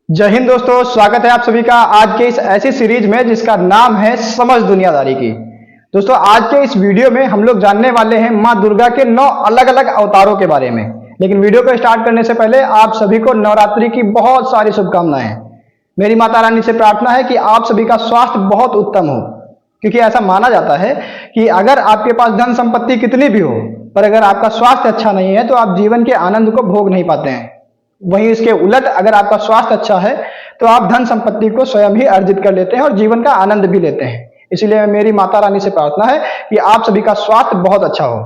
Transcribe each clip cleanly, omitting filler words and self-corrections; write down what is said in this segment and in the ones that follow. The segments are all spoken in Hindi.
जय हिंद दोस्तों, स्वागत है आप सभी का आज के इस ऐसी सीरीज में जिसका नाम है समझ दुनियादारी की। दोस्तों, आज के इस वीडियो में हम लोग जानने वाले हैं माँ दुर्गा के 9 अलग अलग अवतारों के बारे में। लेकिन वीडियो को स्टार्ट करने से पहले आप सभी को नवरात्रि की बहुत सारी शुभकामनाएं। मेरी माता रानी से प्रार्थना है कि आप सभी का स्वास्थ्य बहुत उत्तम हो, क्योंकि ऐसा माना जाता है कि अगर आपके पास धन संपत्ति कितनी भी हो, पर अगर आपका स्वास्थ्य अच्छा नहीं है तो आप जीवन के आनंद को भोग नहीं पाते हैं। वहीं इसके उलट अगर आपका स्वास्थ्य अच्छा है तो आप धन संपत्ति को स्वयं ही अर्जित कर लेते हैं और जीवन का आनंद भी लेते हैं। इसलिए मेरी माता रानी से प्रार्थना है कि आप सभी का स्वास्थ्य बहुत अच्छा हो।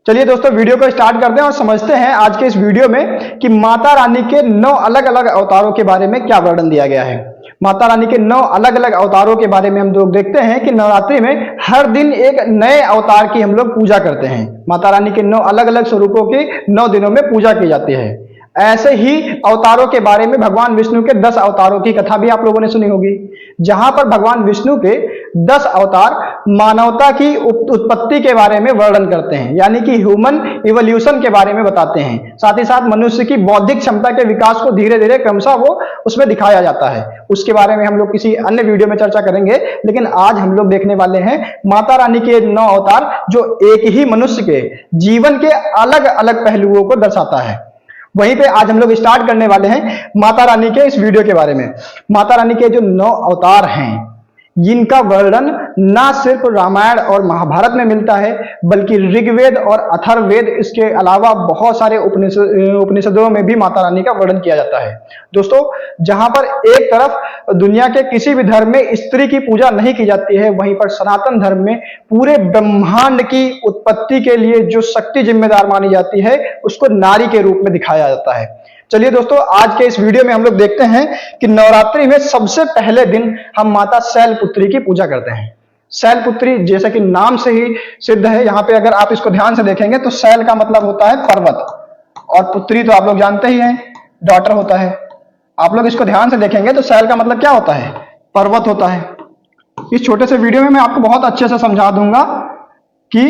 चलिए दोस्तों, वीडियो को स्टार्ट करते हैं और समझते हैं आज के इस वीडियो में कि माता रानी के 9 अलग अलग अवतारों के बारे में क्या वर्णन दिया गया है। माता रानी के 9 अलग अलग अवतारों के बारे में हम लोग देखते हैं कि नवरात्रि में हर दिन एक नए अवतार की हम लोग पूजा करते हैं। माता रानी के 9 अलग अलग स्वरूपों की 9 दिनों में पूजा की जाती है। ऐसे ही अवतारों के बारे में भगवान विष्णु के 10 अवतारों की कथा भी आप लोगों ने सुनी होगी, जहां पर भगवान विष्णु के 10 अवतार मानवता की उत्पत्ति के बारे में वर्णन करते हैं, यानी कि ह्यूमन इवोल्यूशन के बारे में बताते हैं। साथ ही साथ मनुष्य की बौद्धिक क्षमता के विकास को धीरे धीरे क्रमशः वो उसमें दिखाया जाता है। उसके बारे में हम लोग किसी अन्य वीडियो में चर्चा करेंगे, लेकिन आज हम लोग देखने वाले हैं माता रानी के 9 अवतार जो एक ही मनुष्य के जीवन के अलग अलग पहलुओं को दर्शाता है। वहीं पे आज हम लोग स्टार्ट करने वाले हैं माता रानी के इस वीडियो के बारे में। माता रानी के जो 9 अवतार हैं, जिनका वर्णन ना सिर्फ रामायण और महाभारत में मिलता है, बल्कि ऋग्वेद और अथर्ववेद, इसके अलावा बहुत सारे उपनिषदों में भी माता रानी का वर्णन किया जाता है। दोस्तों, जहां पर एक तरफ दुनिया के किसी भी धर्म में स्त्री की पूजा नहीं की जाती है, वहीं पर सनातन धर्म में पूरे ब्रह्मांड की उत्पत्ति के लिए जो शक्ति जिम्मेदार मानी जाती है, उसको नारी के रूप में दिखाया जाता है। चलिए दोस्तों, आज के इस वीडियो में हम लोग देखते हैं कि नवरात्रि में सबसे पहले दिन हम माता शैलपुत्री की पूजा करते हैं। शैलपुत्री जैसे कि नाम से ही सिद्ध है, यहाँ पे अगर आप इसको ध्यान से देखेंगे तो शैल का मतलब होता है पर्वत, और पुत्री तो आप लोग जानते ही हैं, डॉटर होता है। आप लोग इसको ध्यान से देखेंगे तो शैल का मतलब क्या होता है? पर्वत होता है। इस छोटे से वीडियो में मैं आपको बहुत अच्छे से समझा दूंगा कि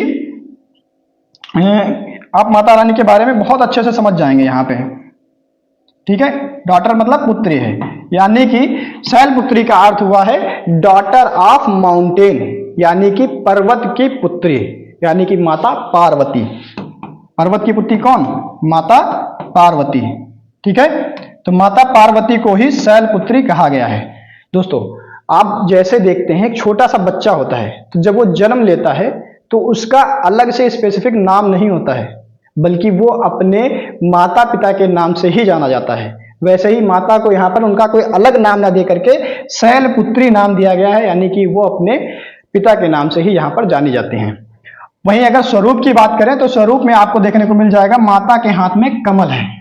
आप माता रानी के बारे में बहुत अच्छे से समझ जाएंगे यहाँ पे। ठीक है, डॉटर मतलब पुत्री है, यानी कि शैलपुत्री का अर्थ हुआ है डॉटर ऑफ माउंटेन, यानी कि पर्वत की पुत्री, यानी कि माता पार्वती। पर्वत की पुत्री कौन? माता पार्वती। ठीक है, तो माता पार्वती को ही शैलपुत्री कहा गया है। दोस्तों, आप जैसे देखते हैं एक छोटा सा बच्चा होता है, तो जब वो जन्म लेता है तो उसका अलग से स्पेसिफिक नाम नहीं होता है, बल्कि वो अपने माता पिता के नाम से ही जाना जाता है। वैसे ही माता को यहाँ पर उनका कोई अलग नाम ना दे करके शैलपुत्री नाम दिया गया है, यानी कि वो अपने पिता के नाम से ही यहाँ पर जानी जाती हैं। वहीं अगर स्वरूप की बात करें तो स्वरूप में आपको देखने को मिल जाएगा माता के हाथ में कमल है।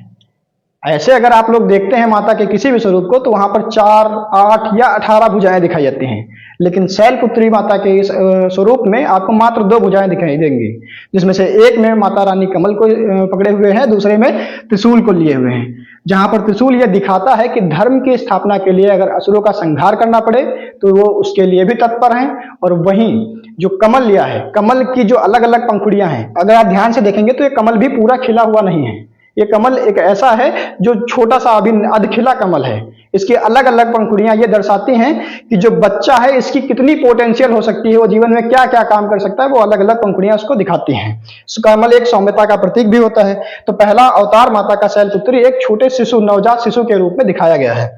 ऐसे अगर आप लोग देखते हैं माता के किसी भी स्वरूप को तो वहां पर 4, 8 या 18 भुजाएं दिखाई जाती हैं, लेकिन शैलपुत्री माता के इस स्वरूप में आपको मात्र 2 भुजाएं दिखाई देंगी, जिसमें से एक में माता रानी कमल को पकड़े हुए हैं, दूसरे में त्रिशूल को लिए हुए हैं। जहां पर त्रिशूल यह दिखाता है कि धर्म की स्थापना के लिए अगर असुरों का संहार करना पड़े तो वो उसके लिए भी तत्पर हैं। और वहीं जो कमल लिया है, कमल की जो अलग अलग पंखुड़ियां हैं, अगर आप ध्यान से देखेंगे तो ये कमल भी पूरा खिला हुआ नहीं है। ये कमल एक ऐसा है जो छोटा सा अभी अधखिला कमल है। इसकी अलग अलग पंखुड़ियां ये दर्शाती हैं कि जो बच्चा है इसकी कितनी पोटेंशियल हो सकती है, वो जीवन में क्या क्या काम कर सकता है, वो अलग अलग पंखुड़ियां उसको दिखाती हैं। कमल एक सौम्यता का प्रतीक भी होता है। तो पहला अवतार माता का शैलपुत्री एक छोटे शिशु, नवजात शिशु के रूप में दिखाया गया है।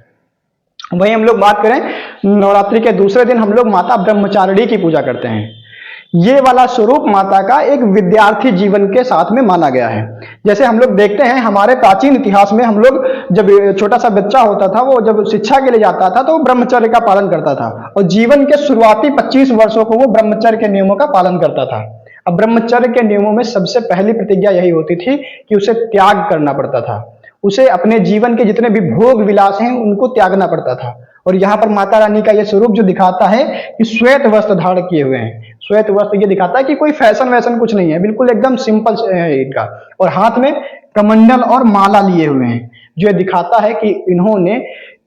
वहीं हम लोग बात करें नवरात्रि के दूसरे दिन हम लोग माता ब्रह्मचारिणी की पूजा करते हैं। ये वाला स्वरूप माता का एक विद्यार्थी जीवन के साथ में माना गया है। जैसे हम लोग देखते हैं हमारे प्राचीन इतिहास में, हम लोग जब छोटा सा बच्चा होता था, वो जब शिक्षा के लिए जाता था तो वो ब्रह्मचर्य का पालन करता था, और जीवन के शुरुआती 25 वर्षों को वो ब्रह्मचर्य के नियमों का पालन करता था। अब ब्रह्मचर्य के नियमों में सबसे पहली प्रतिज्ञा यही होती थी कि उसे त्याग करना पड़ता था, उसे अपने जीवन के जितने भी भोग विलास हैं उनको त्यागना पड़ता था। और यहाँ पर माता रानी का यह स्वरूप जो दिखाता है कि श्वेत वस्त्र धारण किए हुए हैं। श्वेत वस्त्र ये दिखाता है कि कोई फैशन वैशन कुछ नहीं है, बिल्कुल एकदम सिंपल है इनका। और हाथ में कमंडल और माला लिए हुए हैं, जो दिखाता है कि इन्होंने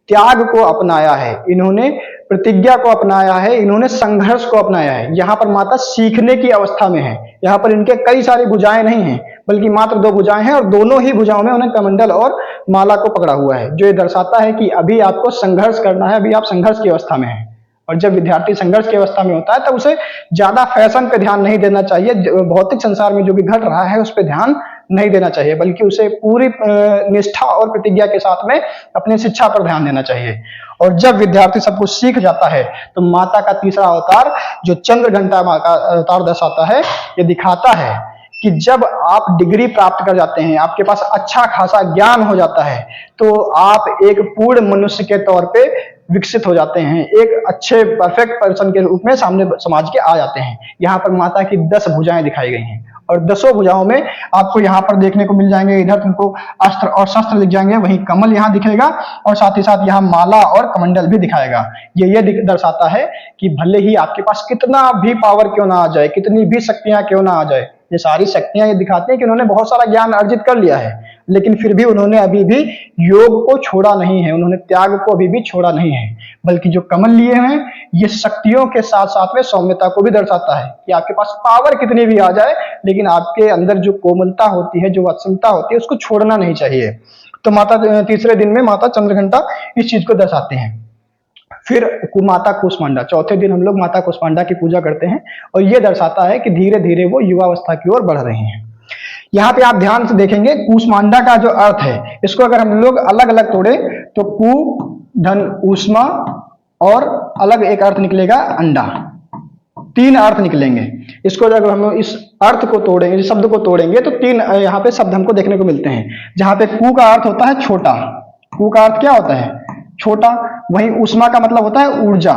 त्याग को अपनाया है, इन्होंने प्रतिज्ञा को अपनाया है, इन्होंने संघर्ष को अपनाया है। यहाँ पर माता सीखने की अवस्था में है। यहाँ पर इनके कई सारी भुजाएं नहीं हैं, बल्कि मात्र 2 भुजाएं हैं, और दोनों ही भुजाओं में उन्हें कमंडल और माला को पकड़ा हुआ है, जो ये दर्शाता है कि अभी आपको संघर्ष करना है, अभी आप संघर्ष की अवस्था में हैं। और जब विद्यार्थी संघर्ष की अवस्था में होता है तब उसे ज्यादा फैशन पे ध्यान नहीं देना चाहिए, भौतिक संसार में जो भी घट रहा है उस पर ध्यान नहीं देना चाहिए, बल्कि उसे पूरी निष्ठा और प्रतिज्ञा के साथ में अपनी शिक्षा पर ध्यान देना चाहिए। और जब विद्यार्थी सब कुछ सीख जाता है तो माता का तीसरा अवतार जो चंद्र घंटा माँ का अवतार दर्शाता है, ये दिखाता है कि जब आप डिग्री प्राप्त कर जाते हैं, आपके पास अच्छा खासा ज्ञान हो जाता है, तो आप एक पूर्ण मनुष्य के तौर पे विकसित हो जाते हैं, एक अच्छे परफेक्ट पर्सन के रूप में सामने समाज के आ जाते हैं। यहाँ पर माता की 10 भुजाएं दिखाई गई हैं, और 10 भुजाओं में आपको यहाँ पर देखने को मिल जाएंगे, इधर तुमको अस्त्र और शस्त्र दिख जाएंगे, वहीं कमल यहाँ दिखेगा, और साथ ही साथ यहाँ माला और कमंडल भी दिखाएगा। ये दर्शाता है कि भले ही आपके पास कितना भी पावर क्यों ना आ जाए, कितनी भी शक्तियां क्यों ना आ जाए, ये सारी शक्तियां ये दिखाती हैं कि उन्होंने बहुत सारा ज्ञान अर्जित कर लिया है, लेकिन फिर भी उन्होंने अभी भी योग को छोड़ा नहीं है, उन्होंने त्याग को अभी भी छोड़ा नहीं है। बल्कि जो कमल लिए हैं, ये शक्तियों के साथ साथ में सौम्यता को भी दर्शाता है कि आपके पास पावर कितनी भी आ जाए, लेकिन आपके अंदर जो कोमलता होती है, जो वत्सलता होती है, उसको छोड़ना नहीं चाहिए। तो माता तीसरे दिन में माता चंद्रघंटा इस चीज को दर्शाते हैं। फिर माता कूष्मांडा, चौथे दिन हम लोग माता कूष्मांडा की पूजा करते हैं, और ये दर्शाता है कि धीरे धीरे वो युवावस्था की ओर बढ़ रही हैं। यहाँ पे आप ध्यान से देखेंगे, कूष्मांडा का जो अर्थ है, इसको अगर हम लोग अलग अलग तोड़े तो कू धन ऊष्मा और अलग एक अर्थ निकलेगा अंडा, 3 अर्थ निकलेंगे। इसको जब हम इस अर्थ को तोड़ेंगे, इस शब्द को तोड़ेंगे, तो 3 यहाँ पे शब्द हमको देखने को मिलते हैं। जहाँ पे कू का अर्थ होता है छोटा, कू का अर्थ क्या होता है? छोटा। वहीं ऊष्मा का मतलब होता है ऊर्जा,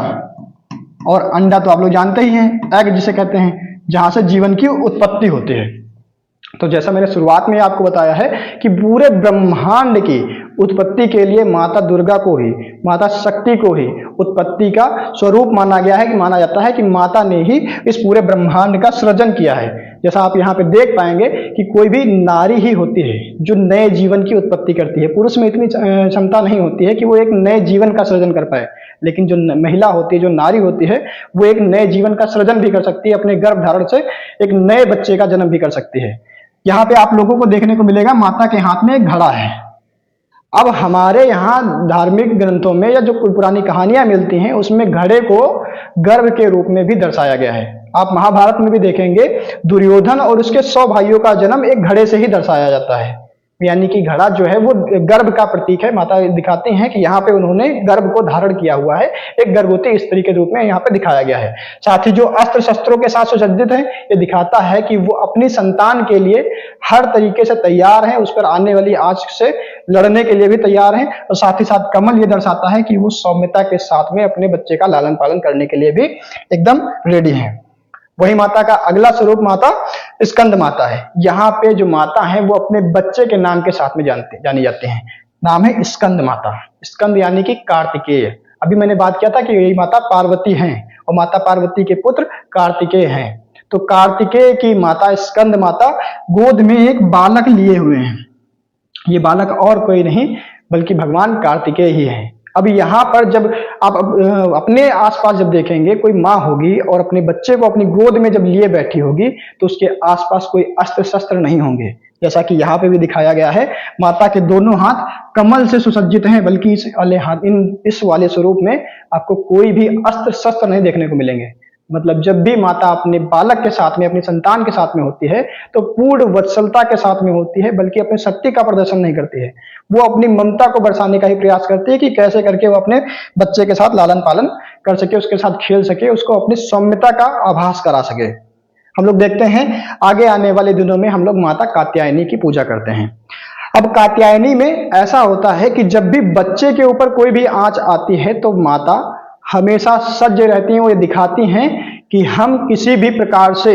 और अंडा तो आप लोग जानते ही हैं, एग जिसे कहते हैं, जहां से जीवन की उत्पत्ति होती है। तो जैसा मैंने शुरुआत में आपको बताया है कि पूरे ब्रह्मांड की उत्पत्ति के लिए माता दुर्गा को ही, माता शक्ति को ही उत्पत्ति का स्वरूप माना गया है, कि माना जाता है कि माता ने ही इस पूरे ब्रह्मांड का सृजन किया है। जैसा आप यहाँ पे देख पाएंगे कि कोई भी नारी ही होती है जो नए जीवन की उत्पत्ति करती है। पुरुष में इतनी क्षमता नहीं होती है कि वो एक नए जीवन का सृजन कर पाए, लेकिन जो महिला होती है, जो नारी होती है, वो एक नए जीवन का सृजन भी कर सकती है, अपने गर्भ धारण से एक नए बच्चे का जन्म भी कर सकती है। यहाँ पे आप लोगों को देखने को मिलेगा माता के हाथ में एक घड़ा है। अब हमारे यहाँ धार्मिक ग्रंथों में या जो पुरानी कहानियां मिलती हैं, उसमें घड़े को गर्भ के रूप में भी दर्शाया गया है। आप महाभारत में भी देखेंगे, दुर्योधन और उसके 100 भाइयों का जन्म एक घड़े से ही दर्शाया जाता है, यानी कि घड़ा जो है वो गर्भ का प्रतीक है। माता दिखाती हैं कि यहाँ पे उन्होंने गर्भ को धारण किया हुआ है, एक गर्भवती स्त्री के रूप में यहाँ पे दिखाया गया है। साथ ही जो अस्त्र शस्त्रों के साथ सुसज्जित है, ये दिखाता है कि वो अपनी संतान के लिए हर तरीके से तैयार हैं, उस पर आने वाली आंच से लड़ने के लिए भी तैयार हैं। और साथ ही साथ कमल ये दर्शाता है कि वो सौम्यता के साथ में अपने बच्चे का लालन पालन करने के लिए भी एकदम रेडी है। वही माता का अगला स्वरूप माता स्कंद माता है। यहाँ पे जो माता है वो अपने बच्चे के नाम के साथ में जानी जाते हैं। नाम है स्कंद माता। स्कंद यानी कि कार्तिकेय। अभी मैंने बात किया था कि यही माता पार्वती हैं, और माता पार्वती के पुत्र कार्तिकेय हैं। तो कार्तिकेय की माता स्कंद माता गोद में एक बालक लिए हुए हैं। ये बालक और कोई नहीं बल्कि भगवान कार्तिकेय ही है। अब यहाँ पर जब आप अपने आसपास जब देखेंगे, कोई माँ होगी और अपने बच्चे को अपनी गोद में जब लिए बैठी होगी, तो उसके आसपास कोई अस्त्र शस्त्र नहीं होंगे। जैसा कि यहाँ पे भी दिखाया गया है, माता के दोनों हाथ कमल से सुसज्जित हैं, बल्कि इस वाले स्वरूप में आपको कोई भी अस्त्र शस्त्र नहीं देखने को मिलेंगे। मतलब जब भी माता अपने बालक के साथ में, अपनी संतान के साथ में होती है, तो पूर्ण वत्सलता के साथ में होती है, बल्कि अपनी शक्ति का प्रदर्शन नहीं करती है। वो अपनी ममता को बरसाने का ही प्रयास करती है कि कैसे करके वो अपने बच्चे के साथ लालन पालन कर सके, उसके साथ खेल सके, उसको अपनी सौम्यता का आभास करा सके। हम लोग देखते हैं आगे आने वाले दिनों में हम लोग माता कात्यायनी की पूजा करते हैं। अब कात्यायनी में ऐसा होता है कि जब भी बच्चे के ऊपर कोई भी आंच आती है, तो माता हमेशा सज्ज रहती हैं। वो ये दिखाती हैं कि हम किसी भी प्रकार से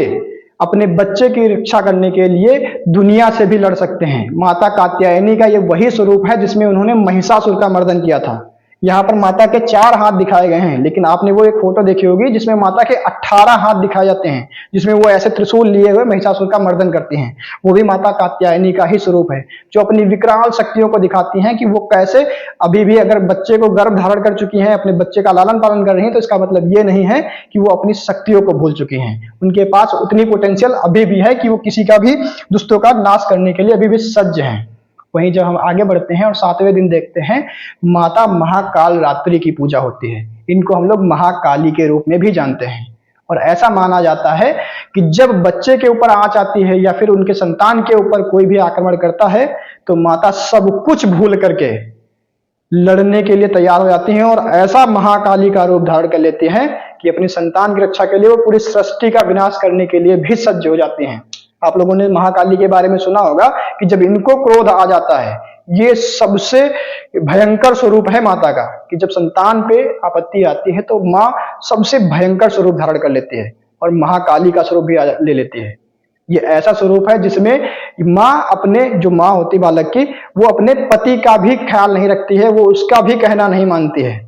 अपने बच्चे की रक्षा करने के लिए दुनिया से भी लड़ सकते हैं। माता कात्यायनी का ये वही स्वरूप है जिसमें उन्होंने महिषासुर का मर्दन किया था। यहाँ पर माता के 4 हाथ दिखाए गए हैं, लेकिन आपने वो एक फोटो देखी होगी जिसमें माता के 18 हाथ दिखाए जाते हैं, जिसमें वो ऐसे त्रिशूल लिए हुए महिषासुर का मर्दन करती हैं। वो भी माता कात्यायनी का ही स्वरूप है, जो अपनी विकराल शक्तियों को दिखाती हैं कि वो कैसे अभी भी अगर बच्चे को गर्भ धारण कर चुकी हैं, अपने बच्चे का लालन पालन कर रही हैं, तो इसका मतलब ये नहीं है कि वो अपनी शक्तियों को भूल चुकी हैं। उनके पास उतनी पोटेंशियल अभी भी है कि वो किसी का भी दुष्टों का नाश करने के लिए अभी भी सज्ज हैं। वहीं जब हम आगे बढ़ते हैं और 7वें दिन देखते हैं, माता महाकाल रात्रि की पूजा होती है। इनको हम लोग महाकाली के रूप में भी जानते हैं। और ऐसा माना जाता है कि जब बच्चे के ऊपर आंच आती है या फिर उनके संतान के ऊपर कोई भी आक्रमण करता है, तो माता सब कुछ भूल करके लड़ने के लिए तैयार हो जाती हैं और ऐसा महाकाली का रूप धारण कर लेती हैं कि अपनी संतान की रक्षा के लिए वो पूरी सृष्टि का विनाश करने के लिए भी सज्ज हो जाती हैं। आप लोगों ने महाकाली के बारे में सुना होगा कि जब इनको क्रोध आ जाता है, ये सबसे भयंकर स्वरूप है माता का, कि जब संतान पे आपत्ति आती है तो माँ सबसे भयंकर स्वरूप धारण कर लेती है और महाकाली का स्वरूप भी ले लेती है। ये ऐसा स्वरूप है जिसमें माँ अपने, जो माँ होती बालक की, वो अपने पति का भी ख्याल नहीं रखती है, वो उसका भी कहना नहीं मानती है,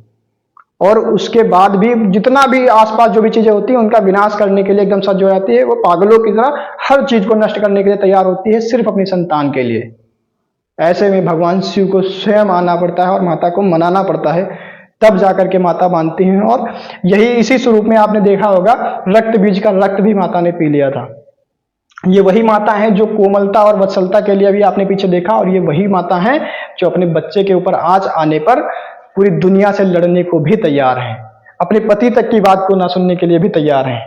और उसके बाद भी जितना भी आसपास जो भी चीजें होती हैं उनका विनाश करने के लिए एकदम सज्ज हो जाती है। वो पागलों की तरह हर चीज को नष्ट करने के लिए तैयार होती है, सिर्फ अपनी संतान के लिए। ऐसे में भगवान शिव को स्वयं आना पड़ता है और माता को मनाना पड़ता है, तब जाकर के माता मानती हैं। और यही इसी स्वरूप में आपने देखा होगा, रक्त बीज का रक्त भी माता ने पी लिया था। ये वही माता है जो कोमलता और वत्सलता के लिए अभी आपने पीछे देखा, और ये वही माता है जो अपने बच्चे के ऊपर आंच आने पर पूरी दुनिया से लड़ने को भी तैयार हैं, अपने पति तक की बात को ना सुनने के लिए भी तैयार हैं।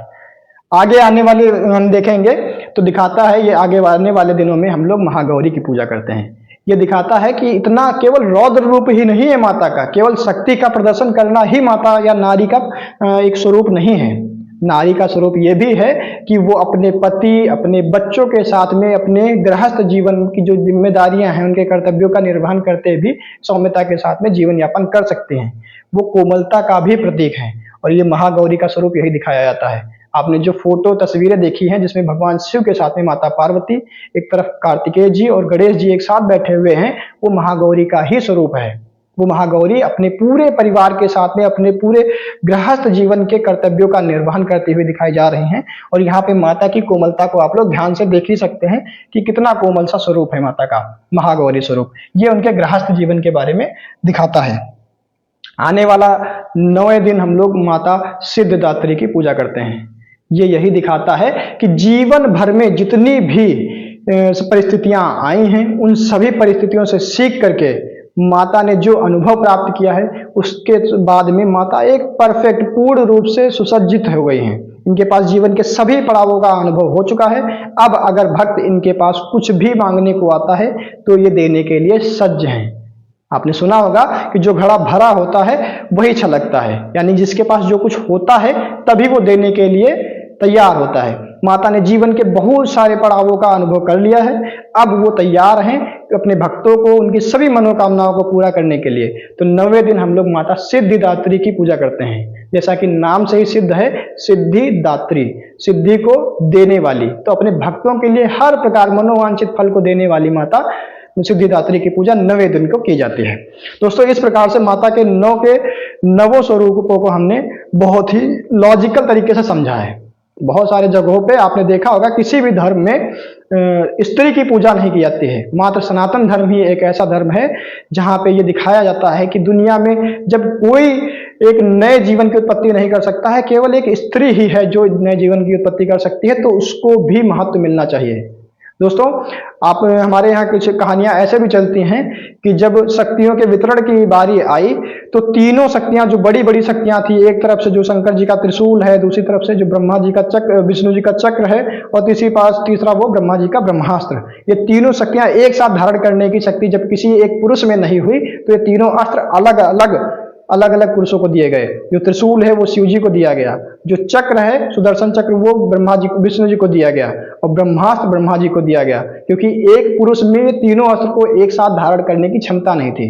आगे आने वाले हम देखेंगे तो दिखाता है, ये आगे आने वाले दिनों में हम लोग महागौरी की पूजा करते हैं। ये दिखाता है कि इतना केवल रौद्र रूप ही नहीं है माता का, केवल शक्ति का प्रदर्शन करना ही माता या नारी का एक स्वरूप नहीं है। नारी का स्वरूप ये भी है कि वो अपने पति, अपने बच्चों के साथ में अपने गृहस्थ जीवन की जो जिम्मेदारियां हैं, उनके कर्तव्यों का निर्वहन करते भी सौम्यता के साथ में जीवन यापन कर सकते हैं। वो कोमलता का भी प्रतीक है, और ये महागौरी का स्वरूप यही दिखाया जाता है। आपने जो फोटो तस्वीरें देखी हैं जिसमें भगवान शिव के साथ में माता पार्वती, एक तरफ कार्तिकेय जी और गणेश जी एक साथ बैठे हुए हैं, वो महागौरी का ही स्वरूप है। वो महागौरी अपने पूरे परिवार के साथ में अपने पूरे गृहस्थ जीवन के कर्तव्यों का निर्वहन करते हुए दिखाई जा रही हैं। और यहाँ पे माता की कोमलता को आप लोग ध्यान से देख ही सकते हैं कि कितना कोमल सा स्वरूप है माता का महागौरी स्वरूप। ये उनके गृहस्थ जीवन के बारे में दिखाता है। आने वाला 9वें दिन हम लोग माता सिद्धिदात्री की पूजा करते हैं। ये यही दिखाता है कि जीवन भर में जितनी भी परिस्थितियां आई हैं, उन सभी परिस्थितियों से सीख करके माता ने जो अनुभव प्राप्त किया है, उसके बाद में माता एक परफेक्ट पूर्ण रूप से सुसज्जित हो गई हैं। इनके पास जीवन के सभी पड़ावों का अनुभव हो चुका है। अब अगर भक्त इनके पास कुछ भी मांगने को आता है तो ये देने के लिए सज्ज हैं। आपने सुना होगा कि जो घड़ा भरा होता है वही छलकता है, यानी जिसके पास जो कुछ होता है तभी वो देने के लिए तैयार होता है। माता ने जीवन के बहुत सारे पड़ावों का अनुभव कर लिया है, अब वो तैयार हैं अपने भक्तों को उनकी सभी मनोकामनाओं को पूरा करने के लिए। तो 9वें दिन हम लोग माता सिद्धिदात्री की पूजा करते हैं। जैसा कि नाम से ही सिद्ध है, सिद्धिदात्री, सिद्धि को देने वाली। तो अपने भक्तों के लिए हर प्रकार मनोवांछित फल को देने वाली माता सिद्धिदात्री की पूजा 9वें दिन को की जाती है। दोस्तों, इस प्रकार से माता के 9 के 9 स्वरूपों को हमने बहुत ही लॉजिकल तरीके से समझा है। बहुत सारे जगहों पे आपने देखा होगा किसी भी धर्म में स्त्री की पूजा नहीं की जाती है। मात्र सनातन धर्म ही एक ऐसा धर्म है जहां पे ये दिखाया जाता है कि दुनिया में जब कोई एक नए जीवन की उत्पत्ति नहीं कर सकता है, केवल एक स्त्री ही है जो नए जीवन की उत्पत्ति कर सकती है, तो उसको भी महत्व मिलना चाहिए। दोस्तों, आप हमारे यहाँ कुछ कहानियां ऐसे भी चलती हैं कि जब शक्तियों के वितरण की बारी आई तो तीनों शक्तियां, जो बड़ी बड़ी शक्तियां थी, एक तरफ से जो शंकर जी का त्रिशूल है, दूसरी तरफ से जो ब्रह्मा जी का चक्र, विष्णु जी का चक्र है, और तीसरा वो ब्रह्मा जी का ब्रह्मास्त्र, ये तीनों शक्तियां एक साथ धारण करने की शक्ति जब किसी एक पुरुष में नहीं हुई तो ये तीनों अस्त्र अलग अलग पुरुषों को दिए गए। जो त्रिशूल है वो शिव जी को दिया गया, जो चक्र है सुदर्शन चक्र वो ब्रह्मा जी विष्णु जी को दिया गया, और ब्रह्मास्त्र ब्रह्मा जी को दिया गया, क्योंकि एक पुरुष में तीनों अस्त्र को एक साथ धारण करने की क्षमता नहीं थी।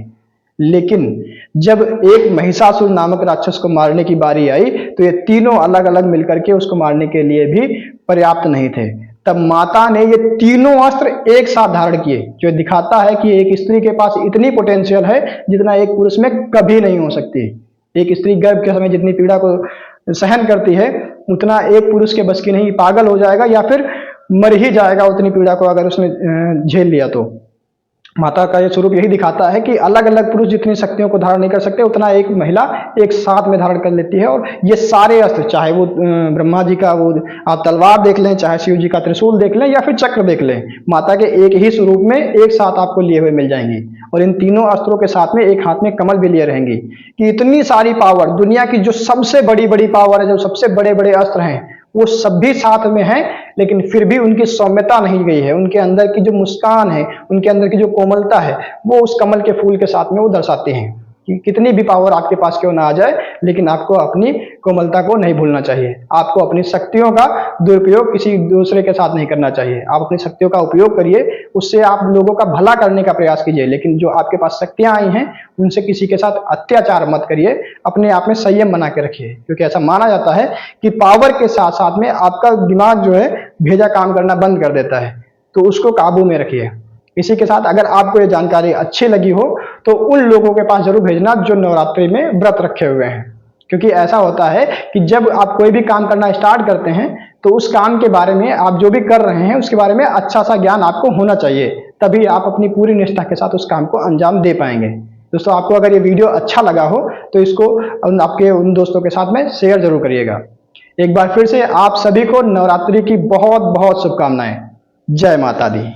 लेकिन जब एक महिषासुर नामक राक्षस को मारने की बारी आई तो ये तीनों अलग अलग मिलकर के उसको मारने के लिए भी पर्याप्त नहीं थे। तब माता ने ये तीनों अस्त्र एक साथ धारण किए, जो दिखाता है कि एक स्त्री के पास इतनी पोटेंशियल है जितना एक पुरुष में कभी नहीं हो सकती। एक स्त्री गर्भ के समय जितनी पीड़ा को सहन करती है उतना एक पुरुष के बस की नहीं, पागल हो जाएगा या फिर मर ही जाएगा उतनी पीड़ा को अगर उसने झेल लिया तो। माता का ये स्वरूप यही दिखाता है कि अलग अलग पुरुष जितनी शक्तियों को धारण नहीं कर सकते उतना एक महिला एक साथ में धारण कर लेती है। और ये सारे अस्त्र, चाहे वो ब्रह्मा जी का वो आप तलवार देख लें, चाहे शिव जी का त्रिशूल देख लें या फिर चक्र देख लें, माता के एक ही स्वरूप में एक साथ आपको लिए हुए मिल जाएंगी। और इन तीनों अस्त्रों के साथ में एक हाथ में कमल भी लिए रहेंगी कि इतनी सारी पावर, दुनिया की जो सबसे बड़ी बड़ी पावर है, जो सबसे बड़े बड़े अस्त्र हैं, वो सब भी साथ में हैं, लेकिन फिर भी उनकी सौम्यता नहीं गई है। उनके अंदर की जो मुस्कान है, उनके अंदर की जो कोमलता है, वो उस कमल के फूल के साथ में वो दर्शाते हैं कि कितनी भी पावर आपके पास क्यों ना आ जाए, लेकिन आपको अपनी कोमलता को नहीं भूलना चाहिए। आपको अपनी शक्तियों का दुरुपयोग किसी दूसरे के साथ नहीं करना चाहिए। आप अपनी शक्तियों का उपयोग करिए, उससे आप लोगों का भला करने का प्रयास कीजिए, लेकिन जो आपके पास शक्तियां आई हैं उनसे किसी के साथ अत्याचार मत करिए। अपने आप में संयम बना के रखिए, क्योंकि ऐसा माना जाता है कि पावर के साथ साथ में आपका दिमाग जो है भेजा काम करना बंद कर देता है, तो उसको काबू में रखिए। इसी के साथ अगर आपको ये जानकारी अच्छी लगी हो तो उन लोगों के पास जरूर भेजना जो नवरात्रि में व्रत रखे हुए हैं, क्योंकि ऐसा होता है कि जब आप कोई भी काम करना स्टार्ट करते हैं तो उस काम के बारे में, आप जो भी कर रहे हैं उसके बारे में अच्छा सा ज्ञान आपको होना चाहिए, तभी आप अपनी पूरी निष्ठा के साथ उस काम को अंजाम दे पाएंगे। दोस्तों, आपको अगर ये वीडियो अच्छा लगा हो तो इसको आपके उन दोस्तों के साथ में शेयर जरूर करिएगा। एक बार फिर से आप सभी को नवरात्रि की बहुत बहुत शुभकामनाएं। जय माता दी।